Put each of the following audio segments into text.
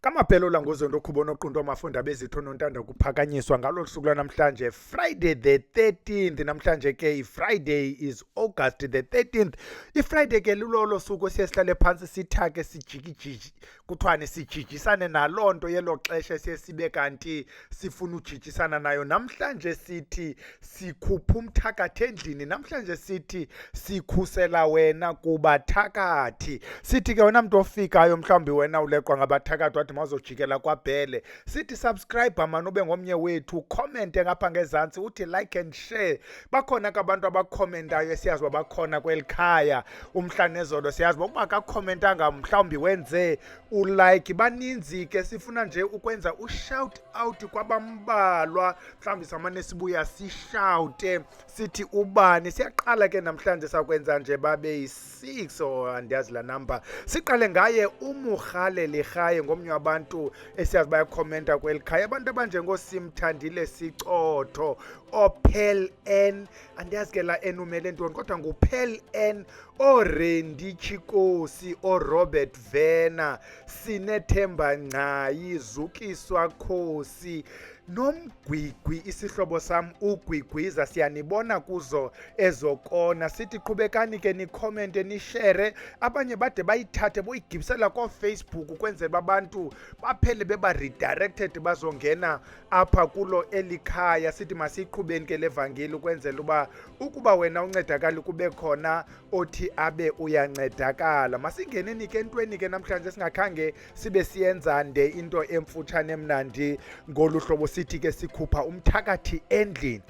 Kamaphelo la ngozondo khubona oqunto amafunda bezitho nontanda kuphakanyiswa ngalo suku namhlanje Friday the 13th. Namhlanje ke Friday is August the 13th. Friday ke lulolo suku siyesihlale phansi sithake sijikijiji kuthiwane sijijisane nalonto yelo xesha siyesibe kanti sifuna ujijisana nayo. Namhlanje sithi sikhupha umthakathi endlini. Namhlanje sithi sikhusela wena kubathakathi. Sithi ke wena muntu ofikayo mhlawumbi wena uleqwa ngabathakathi wathi mazojikela kwaBhele, sithi subscribe manje ube ngomnye wethu, comment ngapha ngezantsi uthi like and share. Bakhona ke abantu abakhomentayo siyazi bakhona kwelikhaya umhla nezolo, siyazi ukuba akakhomentanga mhlawumbi wenze ulike. Baninzi ke sifuna nje ukwenza ushout out kwabambalwa, mhlawumbi samane sibuya sishoute sithi ubani. Siyaqala ke namhlanje sakwenza nje babe yi6 or andiyazi la number. Siqale ngaye umukhale lihaye ngomnye abantu esiyazi bayakhomenta kwelikhaya, abantu abanjengoSimthandile Sicotho, oPel N, andiyazi ke la N umele ntoni kodwa nguPel N, oRendi Chikosi, oRobert Vena, Sinethemba Ngcayi, Zukiswa Khosi, nomgwigwi isihlobo sam ugwigwiza. Siyanibona kuzo ezokona. Sithi qhubekani ke nikhomente nishare, abanye bade bayithathe boyigibisela koFacebook ukwenzela abantu baphele beba redirected bazongena apha kulo elikhaya. Sithi masiqhubeni ke levangeli ukwenzela ukuba wena uncedakala kube khona othi abe uyancedakala. Masingeneni ke entweni ke namhlanje singakhange sibe siyenza nde into emfutshane emnandi ngolu hlobo. Sithi ke sikhupha umthakathi endlini.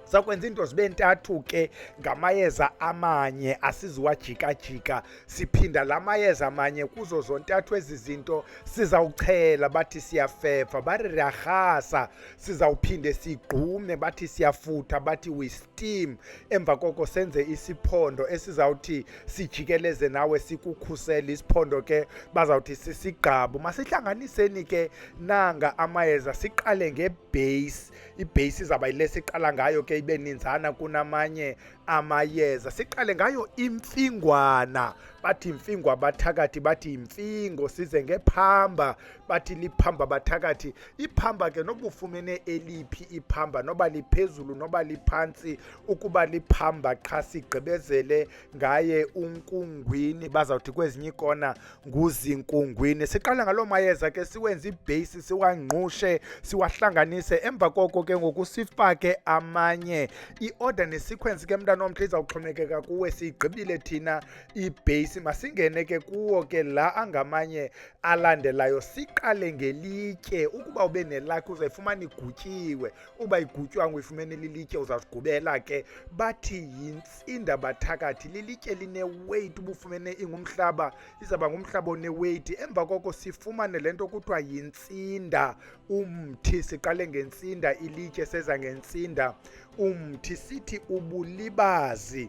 Sakwenza into zibe ntathu ke ngamayeza amanye asiziwajika-jika, siphinda la mayeza amanye kuzo zontathu ezi zinto sizawuchela bathi siyafefa, bari riyarhasa. Sizawuphinde sigqume bathi siyafutha, bathi we steam. Emva koko senze isiphondo esizawuthi sijikeleze nawe sikukhusele. Isiphondo ke bazawuthi sisigqabo. Masihlanganiseni ke nanga amayeza. Siqale ngebase. Ibase izawuba yile siqala ngayo ke ibe ninzana kunamanye amayeza. Siqale ngayo imfingwana, bathi imfingwa bathakathi, bathi imfingo. Size ngephamba, bathi liphamba bathakathi. Iphamba ke noba ufumene eliphi iphamba, noba liphezulu noba liphantsi, ukuba liphamba qha sigqibezele ngaye unkungwini, bazawuthi kwezinye ikona nguzinkungwini. Siqala ngaloo mayeza ke siwenze ibase, siwangqushe, siwahlanganise. Emva koko ke ngoku sifake amanye. I-order ne-sequence ke mntana omhle izawuxhomekeka kuwe. Siyigqibile thina ibase, masingene ke kuwo ke la angamanye alandelayo. Siqale ngelitye. Ukuba ube nelakhi uzayifumana igutyiwe, uba igutywanga uyifumene lilitye uzazigubela ke. Bathi yintsinda bathakathi, lilitye line-weight. Uba ufumene ingumhlaba izawuba ngumhlaba one-weight. Emva koko sifumane le nto kuthiwa yintsinda, umthi. Siqale ngentsinda ilitye, seza ngentsinda umthi. Sithi ubulibazi,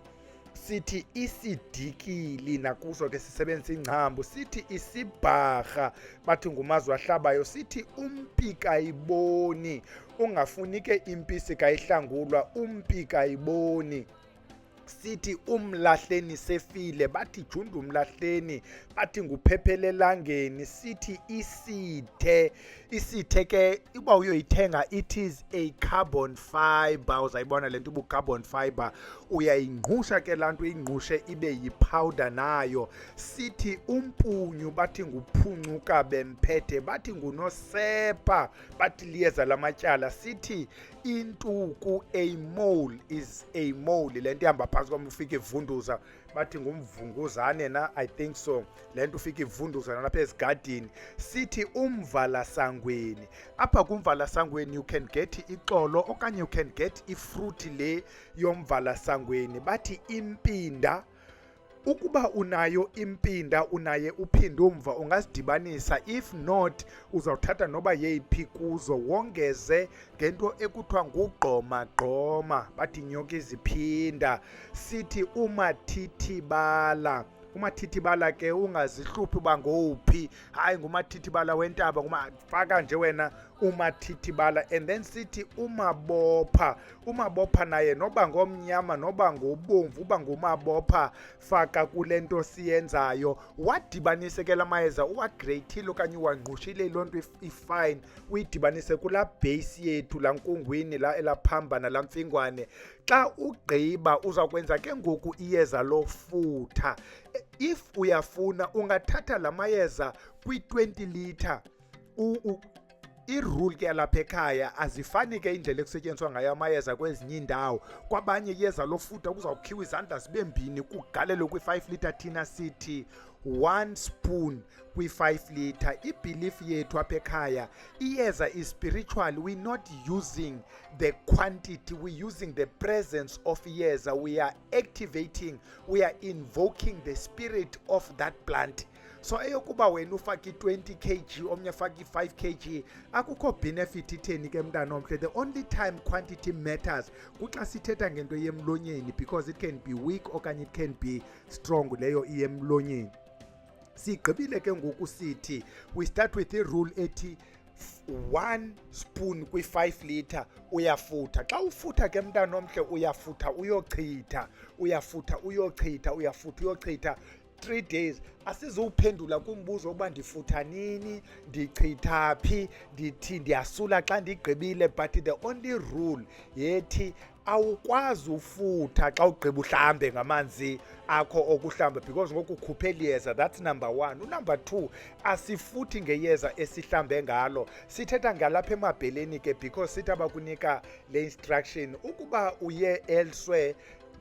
sithi isidikili, nakuso ke sisebenzisa ingcambu. Sithi isibharha, bathi ngumazwi ahlabayo. Sithi umpikayiboni, ungafuni ke impisi kayihlangulwa, umpikayiboni. Sithi umlahleni sefile, bathi jundu umlahleni, bathi nguphephele elangeni. Sithi isithe. Isithe ke uba uyoyithenga, it is a carbon fiber. Uzayibona le nto carbon fiber, uyayingqusha ke laa nto, uyingqushe ibe yipowder nayo. Sithi umpunyu, bathi nguphuncuka bemphethe, bathi ngunosepa, bathi liyeza lamatyala. Sithi intuku, a mole is a mole, le nto ihamba phantsi kwam ufika ivunduza, bathi ngumvunguzane na, I think so, le nto ufika ivunduza nalapha ezigadini. Sithi umvalasangweni. Apha kumvalasangweni you can get ixolo okanye you can get ifruit le yomvalasangweni. Bathi impinda. Ukuba unayo impinda, unaye uphinde umva, ungasidibanisa. If not, uzawuthatha noba yeyiphi kuzo, wongeze ngento ekuthiwa ngugqoma-gqoma, bathi nyoka iziphinda. Sithi umathithibala. umathithibala ke ungazihluphi uba ngowuphi, hayi ngumathithibala wentaba, faka nje wena umathithibala. And then sithi umabopha naye noba ngomnyama noba ngobomvu uba ngumabopha, faka kule nto siyenzayo. Wadibanise ke la mayeza, uwagreyithile okanye uwangqushile loo nto ifine, uyidibanise kulaa base yethu laa Nkungwini la elaa Phamba nalaa Mfingwane. Xa ugqiba uzawukwenza ke ngoku iyeza lofutha. If uyafuna ungathatha la mayeza kwi-20 litre. I-rule ke yalapha ekhaya azifani ke indlela ekusetyenziswa ngayo amayeza kwezinye iindawo. Kwabanye iyeza lofutha kuzawukhiwa izandla zibe mbini kugalelwe kwi-5 litre, thina sithi 1 spoon kwi-5 litre. Ibelief yethu apha ekhaya, iyeza is spiritual. We're not using the quantity, we're using the presence of iyeza. We are activating, we are invoking the spirit of that plant. So eyokuba wena ufaka i-20 kg omnye faka i-5 kg akukho benefit itheni ke mntana omhle. The only time quantity matters kuxa sithetha ngento yemlonyeni, because it can be weak okanye it can be strong leyo iyemlonyeni. Sigqibile ke ngoku sithi we start with i-rule ethi 1 spoon kwi-5 litre uyafutha. Xa ufutha ke mntana omhle uyafutha uyochitha, uyafutha uyochitha, uyafutha uyochitha 3 days. Asizuphendula kumbuzo ukuba ndifutha nini, ndichitha phi, ndithi ndiyasula xa ndigqibile. But the only rule yethi awukwazi ufutha xa ugqiba uhlambe ngamanzi akho okuhlamba, because ngoku ukhuphela iyeza. That's number 1. Number 2, asifuthi ngeyeza esihlambe ngalo, sithetha ngalapha emabheleni ke, because sithi abakunika le instruction ukuba uye elsewhere,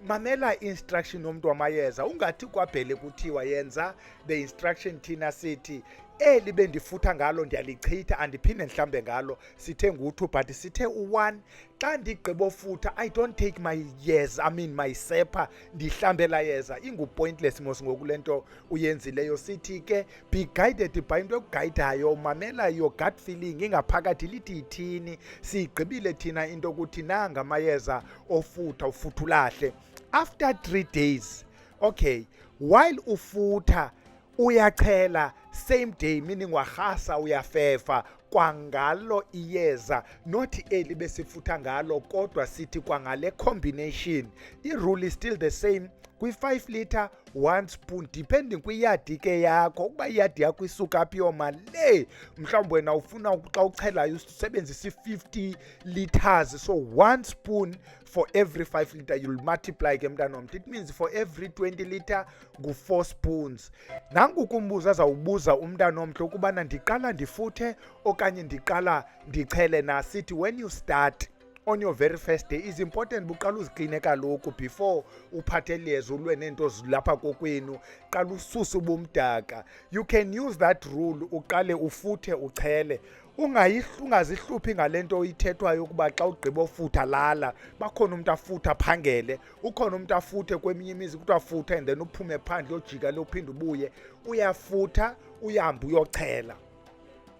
mamela instruction yomntu wamayeza. Ungathi kwabhele kuthiwa yenza the instruction, thina sithi eli bendifutha ngalo ndiyalichitha andiphinde ndihlambe ngalo. Sithe ngu-2, but sithe u-1 xa ndigqiba ofutha I don't take my yeza, my sepha ndihlambela yeza. Ingu-pointless mos ngoku le nto uyenzileyo. Sithi ke be guided by into ekugayidayo, mamela your gut feeling ingaphakathi lithi ithini. Siyigqibile thina into yokuthi nanga amayeza ofutha, ufutha ulahle. After 3 days, okay, while ufutha uyachela same day, meaning warhasa uyafefa kwangalo iyeza, not eli besifutha ngalo kodwa sithi kwangale combination. I-rule is still the same. Kwi-5 litre 1 spoon, depending kwiyadi ke yakho. Ukuba iyadi yakho isuka phi yoma le, mhlawumbi wena ufuna xa uchelayo usebenzisa i-50 liters, so 1 spoon for every 5 litre. You'll multiply ke mntana omthi. It means for every 20 litre ngu-4 spoons. Nangu kumbuzo azawubuza umntana omhle ukubana ndiqala ndifuthe okanye ndiqala ndichele na. Sithi when you start on your very first day, is important buqala uzikline kaloku before uphathe liyeza ulwe nento zilapha kokwenu. Qala ususe ubumdaka. You can use that rule, uqale ufuthe uchele. Ungazihluphi ngalento ithethwayo ukuba xa ugqiba ofutha lala. Bakhona umuntu afutha phangele, ukhona umuntu afuthe kweminye imizi kuthiwa afutha and then uphume phandle ojika lophinde ubuye. Uyafutha uyahambe uyochela.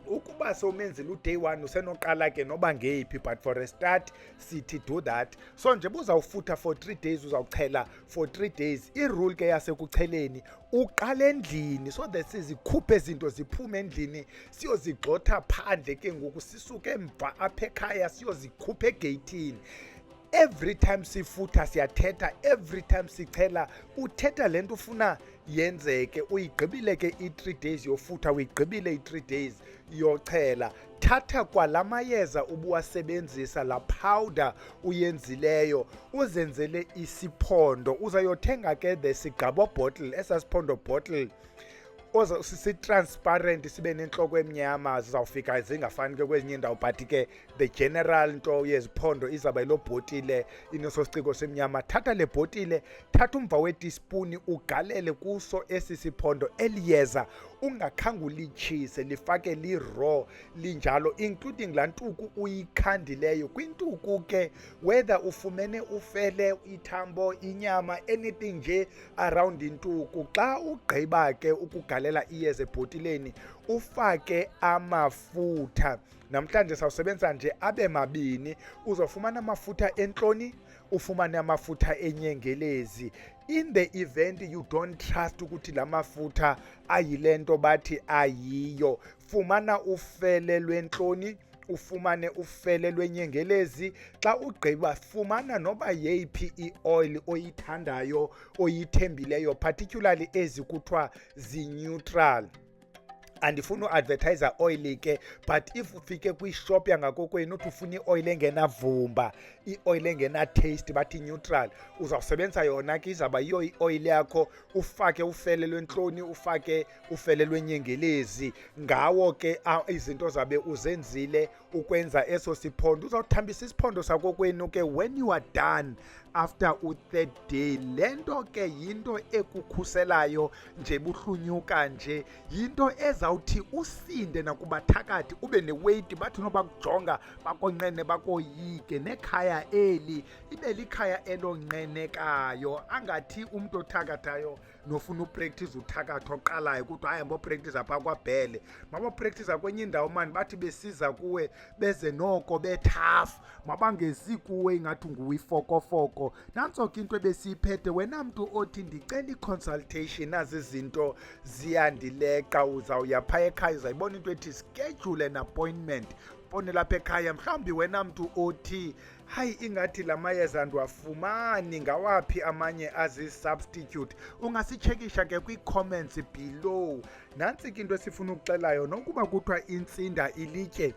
Ukuba sowumenzile uday 1 usenoqala ke noba ngeyiphi, but for a start sithi do that. So nje uzawufutha for 3 days, uzawuchela for 3 days. I-rule ke yasekucheleni uqala endlini, so that sizikhuphe izinto ziphume endlini siyozigxotha phandle ke ngoku sisuke emva apha ekhaya siyozikhupha egeyithini. Every time sifutha siyathetha, every time sichela uthetha le nto ufuna yenzeke. Uyigqibile ke i-3 days yofutha, uyigqibile i-3 days yochela. Thatha kwala mayeza ubuwasebenzisa, la powder uyenzileyo, uzenzele isiphondo. Uzayothenga ke the sigqabo bottle, esa siphondo bottle si-transparent, sibe nenhloko emnyama. Zizawufika zingafani ke kwezinye indawo, but ke the general nto yeziphondo izawuba yilo bhotile ineso siciko semnyama. Thatha le bhotile, thatha umva we-teaspoon ugalele kuso esi siphondo. Eliyeza ungakhange ulitshise, lifake li-raw linjalo, including laa ntuku uyikhandileyo. Kwintuku ke whether ufumene ufele, ithambo, inyama, anything nje around intuku, xa ugqiba ke ukugalela iyeza ebhotileni ufake amafutha. Namhlanje sawusebenza nje abe mabini. Uzofumana amafutha entloni, ufumane amafutha enyengelezi. In the event you don't trust ukuthi la mafutha ayilento bathi ayiyo, fumana ufele lwentloni, ufumane ufele lwenyengelezi. Xa ugqiba fumana noba yeyiphi ioil oyithandayo oyithembileyo, particularly ezi kuthiwa zi-neutral. Andifuna uadvertiser oil ke, but if ufike kwishop yangakokwenu uthi ufuna ioil engenavumba, ioil engena-taste bathi neutral, uzawusebenzisa yona ke, izawuba yiyo ioil yakho. Ufake ufele lwentloni, ufake ufele lwenyengelezi. Ngawo ke izinto zabe uzenzile ukwenza eso siphondo. Uzawuthambisa isiphondo sakokwenu ke when you are done after u-3rd day. Lento ke yinto ekukhuselayo nje buhlunyuka nje, yinto ezawuthi usinde nakubathakathi, ube neweight. Bathi noba kujonga bakonqene bakoyike, nekhaya eli ibe likhaya elonqenekayo, angathi umntu othakathayo nofuna upractice uthakatha oqalayo ukuthi hayi mbopractice apha kwabhele, mabopractice kwenye indawo mani, bathi besiza kuwe beze noko bethafu, mabangezi kuwe ingathi nguwifokofoko. Nantso ke into ebesiyiphethe. Wena mntu othi ndicela i-consultation, nazi izinto ziyandileqa, uzawuya phaa ekhaya uzayibona into ethi schedule an appointment. Fone lapha ekhaya. Mhlawumbi wena mntu othi hayi ingathi la mayeza ndiwafumani, ngawaphi amanye azi-substitute, ungasitshekisha ke kwii-comments below. Nantsi ke into esifuna ukuxelayo, nokuba kuthiwa Intsinda ilitye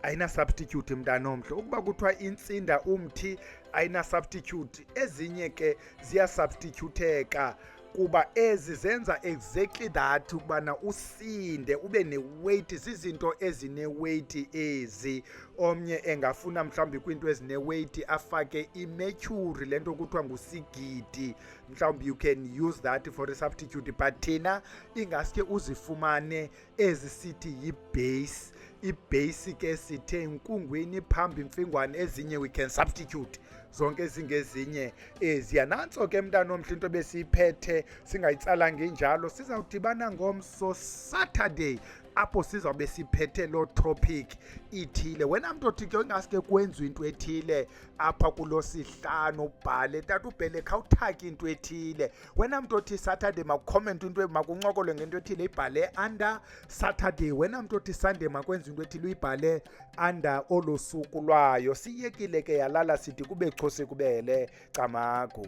ayina-substitute mntanomhle, ukuba kuthiwa Intsinda umthi ayina-substitute, ezinye ke ziyasubstituteka kuba ezi zenza exactly that, ukubana usinde ube neweight. Zizinto ezineweight ezi. Omnye engafuna mhlawumbi kwiinto ezineweight afake imercury, le nto kuthiwa ngusigidi, mhlawumbi you can use that for a substitute. But thina ingaske uzifumane ezi sithi yi-base. I-base ke sithe Nkungwini, Phamba, Imfingwane, ezinye we can substitute, zonke ezingezinye eziya. Nantso ke mntanomhle into besiyiphethe, singayitsalanga injalo. Sizawudibana ngomso Saturday apho sizawube siphethe lo topic ithile. Wena mntu othi ke ingaske kwenziwe into ethile apha kulo Sihlanu, ubhale tata ubhele khawuthaki into ethile. Wena mntu othi Saturday makucomment into, makuncokolwe ngento ethile, ibhale under Saturday. Wena mntu othi Sunday makwenziwe into ethile, uyibhale under olo suku lwayo. Siyekile ke yalala sithi kube xhose kubele camagu.